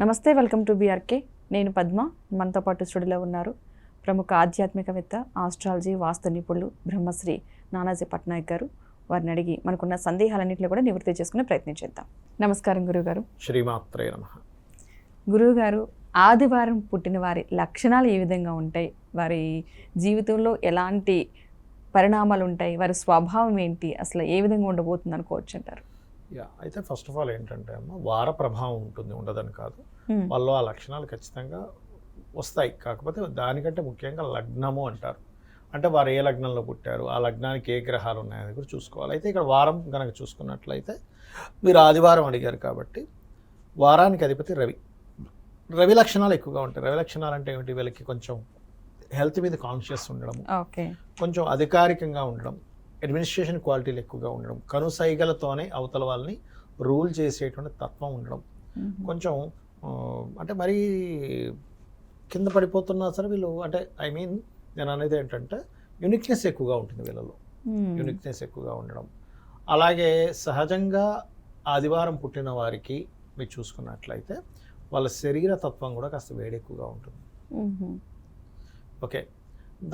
నమస్తే, welcome to BRK. నేను పద్మ. మనతో పాటు స్టూడియోలో ఉన్నారు ప్రముఖ ఆధ్యాత్మికవేత్త, ఆస్ట్రాలజీ, వాస్తు నిపుణులు బ్రహ్మశ్రీ నానాజీ పట్నాయక్ గారు. వారిని అడిగి మనకున్న సందేహాలన్నింటినీ కూడా నివృత్తి చేసుకునే ప్రయత్నం చేద్దాం. నమస్కారం గురువుగారు. శ్రీమాత్రే నమః. గురువుగారు, ఆదివారం పుట్టిన వారి లక్షణాలు ఏ విధంగా ఉంటాయి? వారి జీవితంలో ఎలాంటి పరిణామాలు ఉంటాయి? వారి స్వభావం ఏంటి? అసలు ఏ విధంగా ఉండబోతుంది అనుకోవచ్చు అంటారు? అయితే ఫస్ట్ ఆఫ్ ఆల్ ఏంటంటే అమ్మ, వార ప్రభావం ఉంటుంది, ఉండదని కాదు. వాళ్ళు ఆ లక్షణాలు ఖచ్చితంగా వస్తాయి. కాకపోతే దానికంటే ముఖ్యంగా లగ్నము అంటారు. అంటే వారు ఏ లగ్నంలో పుట్టారు, ఆ లగ్నానికి ఏ గ్రహాలు ఉన్నాయని కూడా చూసుకోవాలి. అయితే ఇక్కడ వారం కనుక చూసుకున్నట్లయితే, మీరు ఆదివారం అడిగారు కాబట్టి వారానికి అధిపతి రవి. రవి లక్షణాలు ఎక్కువగా ఉంటాయి. రవి లక్షణాలు అంటే ఏమిటి? వీళ్ళకి కొంచెం హెల్త్ మీద కాన్షియస్ ఉండడం, కొంచెం అధికారికంగా ఉండడం, అడ్మినిస్ట్రేషన్ క్వాలిటీలు ఎక్కువగా ఉండడం, కనుసైగలతోనే అవతల వాళ్ళని రూల్ చేసేటువంటి తత్వం ఉండడం, కొంచెం అంటే మరీ కింద పడిపోతున్నా సరే వీళ్ళు, అంటే నేను అనేది ఏంటంటే యూనిక్నెస్ ఎక్కువగా ఉంటుంది వీళ్ళలో. యూనిక్నెస్ ఎక్కువగా ఉండడం. అలాగే సహజంగా ఆదివారం పుట్టిన వారికి మీరు చూసుకున్నట్లయితే వాళ్ళ శరీర తత్వం కూడా కాస్త వేడి ఎక్కువగా ఉంటుంది. ఓకే,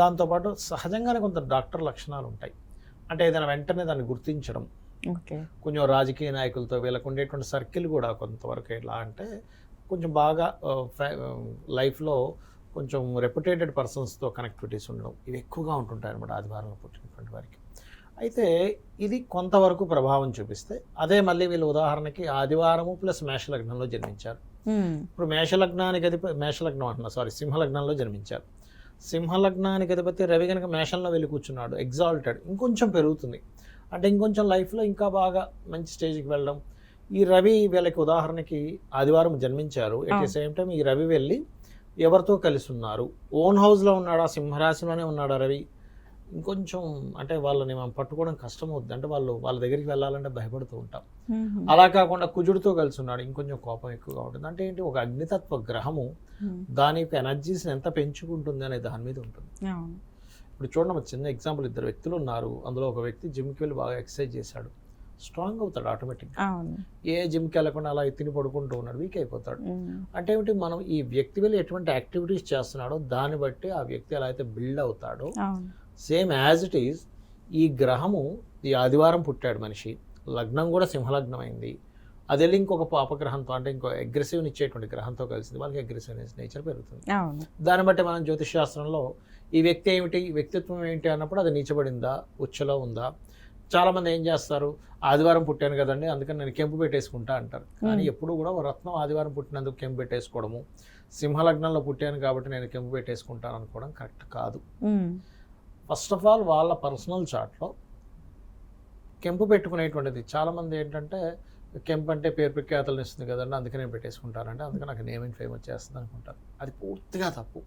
దాంతోపాటు సహజంగానే కొంత డాక్టర్ లక్షణాలు ఉంటాయి. అంటే ఏదైనా వెంటనే దాన్ని గుర్తించడం. కొంచెం రాజకీయ నాయకులతో వీళ్ళకు ఉండేటువంటి సర్కిల్ కూడా కొంతవరకు ఎలా అంటే కొంచెం బాగా లైఫ్లో కొంచెం రెప్యుటేటెడ్ పర్సన్స్తో కనెక్టివిటీస్ ఉండడం, ఇవి ఎక్కువగా ఉంటుంటాయి అన్నమాట ఆదివారంలో పుట్టినటువంటి వారికి. అయితే ఇది కొంతవరకు ప్రభావం చూపిస్తే, అదే మళ్ళీ వీళ్ళు ఉదాహరణకి ఆదివారము ప్లస్ మేషలగ్నంలో జన్మించారు. ఇప్పుడు సింహలగ్నంలో జన్మించారు. సింహలగ్నానికి అధిపతి రవి కనుక మేషంలో వెళ్ళి కూర్చున్నాడు, ఎగ్జాల్టెడ్, ఇంకొంచెం పెరుగుతుంది. అంటే ఇంకొంచెం లైఫ్లో ఇంకా బాగా మంచి స్టేజ్కి వెళ్ళడం. ఈ రవి వీళ్ళకి ఉదాహరణకి ఆదివారం జన్మించారు. ఎట్ ది సేమ్ టైం ఈ రవి వెళ్ళి ఎవరితో కలిసి ఉన్నారు? ఓన్ హౌస్లో ఉన్నాడా, సింహరాశిలోనే ఉన్నాడా రవి? ఇంకొంచెం అంటే వాళ్ళని మనం పట్టుకోవడం కష్టం అవుతుంది. అంటే వాళ్ళ దగ్గరికి వెళ్ళాలంటే భయపడుతూ ఉంటాం. అలా కాకుండా కుజుడితో కలిసి ఉన్నాడు, ఇంకొంచెం కోపం ఎక్కువగా ఉంటుంది. అంటే ఏంటి, ఒక అగ్నితత్వ గ్రహము దాని యొక్క ఎనర్జీస్ని ఎంత పెంచుకుంటుంది అనే దాని మీద ఉంటుంది. ఇప్పుడు చూడండి, చిన్న ఎగ్జాంపుల్, ఇద్దరు వ్యక్తులు ఉన్నారు. అందులో ఒక వ్యక్తి జిమ్కి వెళ్ళి బాగా ఎక్సర్సైజ్ చేశాడు, స్ట్రాంగ్ అవుతాడు ఆటోమేటిక్గా. ఏ జిమ్కి వెళ్ళకుండా అలా తిని పడుకుంటూ ఉన్నాడు, వీక్ అయిపోతాడు. అంటే ఏమిటి, మనం ఈ వ్యక్తి వెళ్ళి ఎటువంటి యాక్టివిటీస్ చేస్తున్నాడో దాన్ని బట్టి ఆ వ్యక్తి ఎలా అయితే బిల్డ్ అవుతాడో, సేమ్ యాజ్ ఇట్ ఈజ్ ఈ గ్రహము ఈ ఆదివారం పుట్టాడు మనిషి, లగ్నం కూడా సింహలగ్నం అయింది. అది వెళ్ళి ఇంకొక పాపగ్రహంతో, అంటే ఇంకో అగ్రెసివ్ని ఇచ్చేటువంటి గ్రహంతో కలిసింది, వాళ్ళకి అగ్రెసివ్నెస్ నేచర్ పెరుగుతుంది. దాన్ని బట్టి మనం జ్యోతిష్ శాస్త్రంలో ఈ వ్యక్తి ఏమిటి, వ్యక్తిత్వం ఏంటి అన్నప్పుడు అది నీచబడిందా, ఉచ్చలో ఉందా. చాలామంది ఏం చేస్తారు, ఆదివారం పుట్టాను కదండి అందుకని నేను కెంపు పెట్టేసుకుంటా అంటారు. కానీ ఎప్పుడు కూడా రత్నం ఆదివారం పుట్టినందుకు కెంపు పెట్టేసుకోవడము, సింహలగ్నంలో పుట్టాను కాబట్టి నేను కెంపు పెట్టేసుకుంటాను అనుకోవడం కరెక్ట్ కాదు. ఫస్ట్ ఆఫ్ ఆల్ వాళ్ళ పర్సనల్ చార్ట్లో కెంపు పెట్టుకునేటువంటిది, చాలామంది ఏంటంటే కెంపు అంటే పేరు ప్రఖ్యాతలను ఇస్తుంది కదండి అందుకనే పెట్టేసుకుంటారంటే, అందుకని నాకు నేమ్ అండ్ ఫేమ్ వచ్చేస్తుంది అనుకుంటారు. అది పూర్తిగా తప్పు.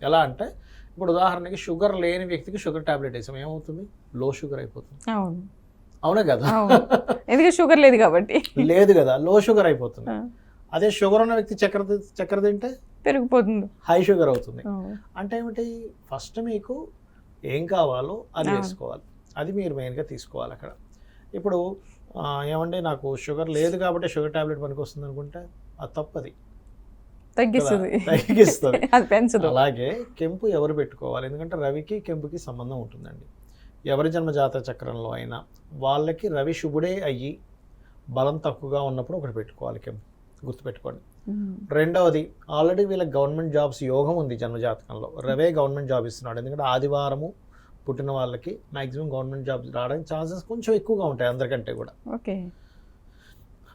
ఎలా అంటే, ఇప్పుడు ఉదాహరణకి షుగర్ లేని వ్యక్తికి షుగర్ టాబ్లెట్ వేసాం, ఏమవుతుంది? లో షుగర్ అయిపోతుంది. అవునా కదా? ఎందుకంటే షుగర్ లేదు కాబట్టి. లేదు కదా, లో షుగర్ అయిపోతుంది. అదే షుగర్ ఉన్న వ్యక్తి చక్కెర తింటే పెరిగిపోతుంది, హై షుగర్ అవుతుంది. అంటే ఏమిటి, ఫస్ట్ మీకు ఏం కావాలో అది వేసుకోవాలి, అది మీరు మెయిన్గా తీసుకోవాలి అక్కడ. ఇప్పుడు ఏమంటే నాకు షుగర్ లేదు కాబట్టి షుగర్ టాబ్లెట్ పనికి వస్తుంది అనుకుంటే అది తప్పది, తగ్గిస్తుంది, అలాగే కెంపు ఎవరు పెట్టుకోవాలి? ఎందుకంటే రవికి కెంపుకి సంబంధం ఉంటుందండి. ఎవరి జన్మజాత చక్రంలో అయినా వాళ్ళకి రవి శుభుడే అయ్యి బలం తక్కువగా ఉన్నప్పుడు ఒకటి పెట్టుకోవాలి కెంపు, గుర్తుపెట్టుకోండి. రెండవది, ఆల్రెడీ వీళ్ళకి గవర్నమెంట్ జాబ్స్ యోగం ఉంది జన్మజాతకంలో, రవే గవర్నమెంట్ జాబ్ ఇస్తున్నాడు. ఎందుకంటే ఆదివారము పుట్టిన వాళ్ళకి మ్యాక్సిమం గవర్నమెంట్ జాబ్స్ రావడానికి ఛాన్సెస్ కొంచెం ఎక్కువగా ఉంటాయి అందరికంటే కూడా.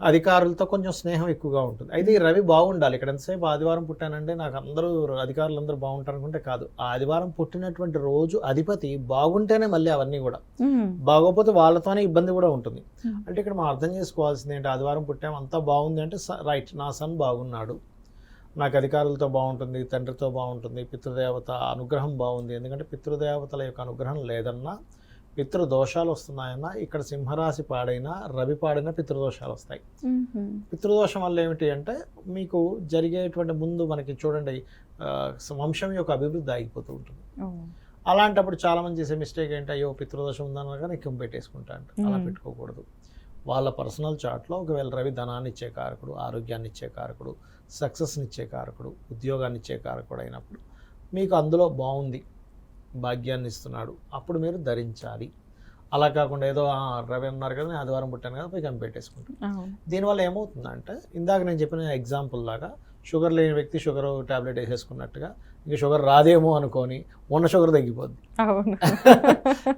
అధికారులతో కొంచెం స్నేహం ఎక్కువగా ఉంటుంది. అయితే ఈ రవి బాగుండాలి. ఇక్కడ ఎంతసేపు ఆదివారం పుట్టానంటే నాకు అధికారులు అందరూ బాగుంటారు అనుకుంటే కాదు. ఆదివారం పుట్టినటువంటి రోజు అధిపతి బాగుంటేనే మళ్ళీ అవన్నీ కూడా, బాగోకపోతే వాళ్ళతోనే ఇబ్బంది కూడా ఉంటుంది. అంటే ఇక్కడ మనం అర్థం చేసుకోవాల్సింది ఏంటి, ఆదివారం పుట్టాము అంతా బాగుంది అంటే రైట్, నా సన్ బాగున్నాడు, నాకు అధికారులతో బాగుంటుంది, తండ్రితో బాగుంటుంది, పితృదేవత అనుగ్రహం బాగుంది. ఎందుకంటే పితృదేవతల యొక్క అనుగ్రహం లేదన్నా పితృదోషాలు వస్తున్నాయన్నా, ఇక్కడ సింహరాశి పాడైనా రవి పాడైనా పితృదోషాలు వస్తాయి. పితృదోషం వల్ల ఏమిటి అంటే, మీకు జరిగేటువంటి ముందు మనకి చూడండి వంశం యొక్క అభివృద్ధి ఆగిపోతూ ఉంటుంది. అలాంటప్పుడు చాలామంది చేసే మిస్టేక్ ఏంటి, అయ్యో పితృదోషం ఉందన్నా కానీ కెంపు పెట్టేసుకుంటా అంటే, అలా పెట్టుకోకూడదు. వాళ్ళ పర్సనల్ చార్ట్లో ఒకవేళ రవి ధనాన్ని ఇచ్చే కారకుడు, ఆరోగ్యాన్ని ఇచ్చే కారకుడు, సక్సెస్ని ఇచ్చే కారకుడు, ఉద్యోగాన్ని ఇచ్చే కారకుడు అయినప్పుడు మీకు అందులో బాగుంది, భాగ్యాన్ని ఇస్తున్నాడు, అప్పుడు మీరు ధరించాలి. అలా కాకుండా ఏదో రవి అన్నారు కదా, నేను ఆదివారం పుట్టాను కదా, పోయి కనిపెట్టేసుకుంటాను. దీనివల్ల ఏమవుతుందంటే ఇందాక నేను చెప్పిన ఎగ్జాంపుల్ లాగా షుగర్ లేని వ్యక్తి షుగర్ ట్యాబ్లెట్ వేసేసుకున్నట్టుగా ఇంకా షుగర్ రాదేమో అనుకొని ఉన్న షుగర్ తగ్గిపోద్ది.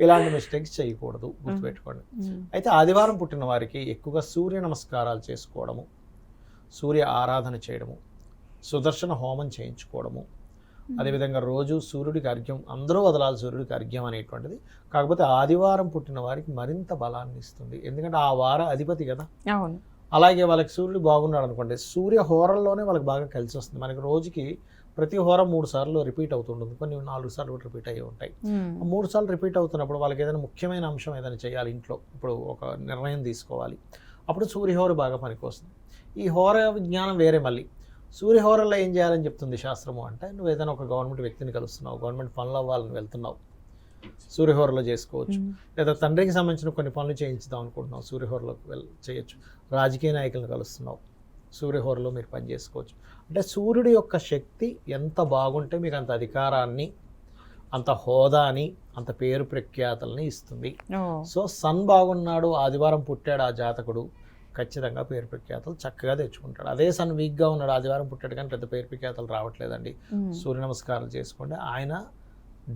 ఇలాంటి మిస్టేక్స్ చేయకూడదు, గుర్తుపెట్టుకోండి. అయితే ఆదివారం పుట్టిన వారికి ఎక్కువగా సూర్య నమస్కారాలు చేసుకోవడము, సూర్య ఆరాధన చేయడము, సుదర్శన హోమం చేయించుకోవడము, అదేవిధంగా రోజు సూర్యుడికి అర్ఘ్యం, అందరూ వదలాలి సూర్యుడికి అర్ఘ్యం అనేటువంటిది. కాకపోతే ఆదివారం పుట్టిన వారికి మరింత బలాన్ని ఇస్తుంది, ఎందుకంటే ఆ వార అధిపతి కదా. అలాగే వాళ్ళకి సూర్యుడు బాగున్నాడు అనుకోండి, సూర్య హోరల్లోనే వాళ్ళకి బాగా కలిసి వస్తుంది. మనకి రోజుకి ప్రతి హోర 3 సార్లు రిపీట్ అవుతుంటుంది, కొన్ని 4 సార్లు కూడా రిపీట్ అయ్యి ఉంటాయి. 3 సార్లు రిపీట్ అవుతున్నప్పుడు వాళ్ళకి ఏదైనా ముఖ్యమైన అంశం ఏదైనా చేయాలి ఇంట్లో, ఇప్పుడు ఒక నిర్ణయం తీసుకోవాలి, అప్పుడు సూర్యహోర బాగా పనికొస్తుంది. ఈ హోర విజ్ఞానం వేరే. మళ్ళీ సూర్యహోరల్లో ఏం చేయాలని చెప్తుంది శాస్త్రము అంటే, నువ్వు ఏదైనా ఒక గవర్నమెంట్ వ్యక్తిని కలుస్తున్నావు, గవర్నమెంట్ పనులు అవ్వాలని వెళ్తున్నావు, సూర్యహోరలో చేసుకోవచ్చు. లేదా తండ్రికి సంబంధించిన కొన్ని పనులు చేయించుదాం అనుకుంటున్నావు, సూర్యహోరలోకి చేయొచ్చు. రాజకీయ నాయకులను కలుస్తున్నావు, సూర్యహోరలో మీరు పని చేసుకోవచ్చు. అంటే సూర్యుడి యొక్క శక్తి ఎంత బాగుంటే మీకు అంత అధికారాన్ని, అంత హోదాని, అంత పేరు ప్రఖ్యాతల్ని ఇస్తుంది. సో సన్ బాగున్నాడు, ఆదివారం పుట్టాడు ఆ జాతకుడు, ఖచ్చితంగా పేరు ప్రఖ్యాతలు చక్కగా తెచ్చుకుంటాడు. అదే సన్ వీక్గా ఉన్నాడు, ఆదివారం పుట్టాడు కానీ పెద్ద పేరు ప్రఖ్యాతలు రావట్లేదండి, సూర్య నమస్కారాలు చేసుకోండి. ఆయన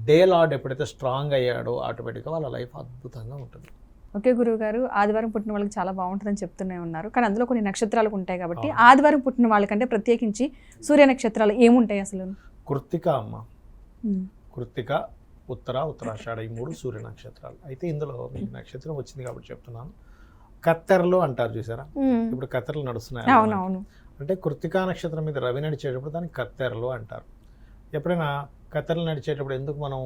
డే లార్డ్ ఎప్పుడైతే స్ట్రాంగ్ అయ్యాడో ఆటోమేటిక్గా వాళ్ళ లైఫ్ అద్భుతంగా ఉంటుంది. ఓకే గురువు గారు, ఆదివారం పుట్టిన వాళ్ళకి చాలా బాగుంటుందని చెప్తూనే ఉన్నారు, కానీ అందులో కొన్ని నక్షత్రాలు ఉంటాయి కాబట్టి ఆదివారం పుట్టిన వాళ్ళకంటే ప్రత్యేకించి సూర్య నక్షత్రాలు ఏముంటాయి అసలు? కృత్తిక అమ్మ, కృత్తిక, ఉత్తర, ఉత్తరాషాఢ, ఈ 3 సూర్య నక్షత్రాలు. అయితే ఇందులో మీకు నక్షత్రం వచ్చింది కాబట్టి చెప్తున్నాను. కత్తెరలు అంటారు చూసారా, ఇప్పుడు కత్తెరలు నడుస్తున్నాయి. అంటే కృత్తికా నక్షత్రం మీద రవి నడిచేటప్పుడు దాన్ని కత్తెరలు అంటారు. ఎప్పుడైనా కత్తెరలు నడిచేటప్పుడు ఎందుకు మనం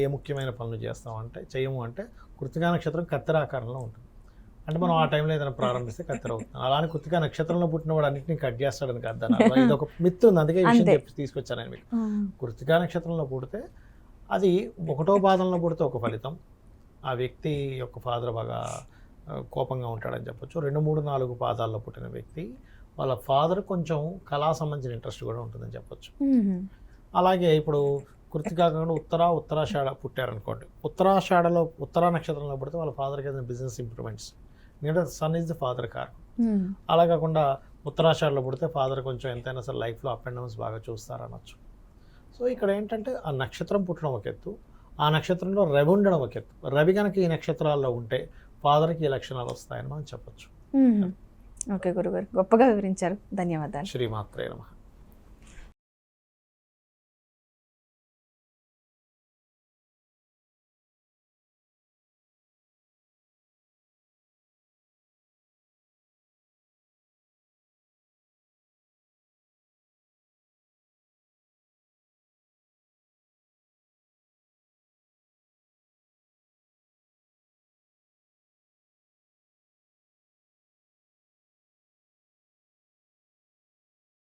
ఏ ముఖ్యమైన పనులు చేస్తామంటే చేయము అంటే, కృత్తికా నక్షత్రం కత్తెర ఆకారంలో ఉంటుంది. అంటే మనం ఆ టైంలో ఏదైనా ప్రారంభిస్తే కత్తెర అవుతుంది. అలానే కృత్తికా నక్షత్రంలో పుట్టిన వాడు అన్నింటినీ కట్ చేస్తాడని కాదు, ఇది ఒక మిత్ ఉంది, అందుకే ఈ విషయం చెప్పి తీసుకొచ్చాను నేను మీకు. కృత్తికా నక్షత్రంలో పుడితే అది 1వ పాదంలో పుడితే ఒక ఫలితం, ఆ వ్యక్తి యొక్క ఫాదర్ బాగా కోపంగా ఉంటాడని చెప్పొచ్చు. 2, 3, 4 పాదాల్లో పుట్టిన వ్యక్తి వాళ్ళ ఫాదర్ కొంచెం కళా సంబంధించిన ఇంట్రెస్ట్ కూడా ఉంటుందని చెప్పొచ్చు. అలాగే ఇప్పుడు కృత్తికా కాకుండా ఉత్తరాషాఢ పుట్టారనుకోండి, ఉత్తరాషాఢలో ఉత్తరా నక్షత్రంలో పుడితే వాళ్ళ ఫాదర్కి ఏదైనా బిజినెస్ ఇంప్రూవ్మెంట్స్, ఎందుకంటే son is the father car. అలా కాకుండా ఉత్తరాషాఢలో పుడితే ఫాదర్ కొంచెం ఎంతైనా సరే లైఫ్లో అప్ అండ్ డౌన్స్ బాగా చూస్తారనొచ్చు. సో ఇక్కడ ఏంటంటే ఆ నక్షత్రం పుట్టడం ఒక ఎత్తు, ఆ నక్షత్రంలో రవి ఉండడం ఒక ఎత్తు. రవి కనుక ఈ నక్షత్రాల్లో ఉంటే ఫాదర్కి ఈ లక్షణాలు వస్తాయని మనం చెప్పొచ్చు. ఓకే గురుగారు, గొప్పగా వివరించారు, ధన్యవాదాలు. శ్రీమాత్రే నమః.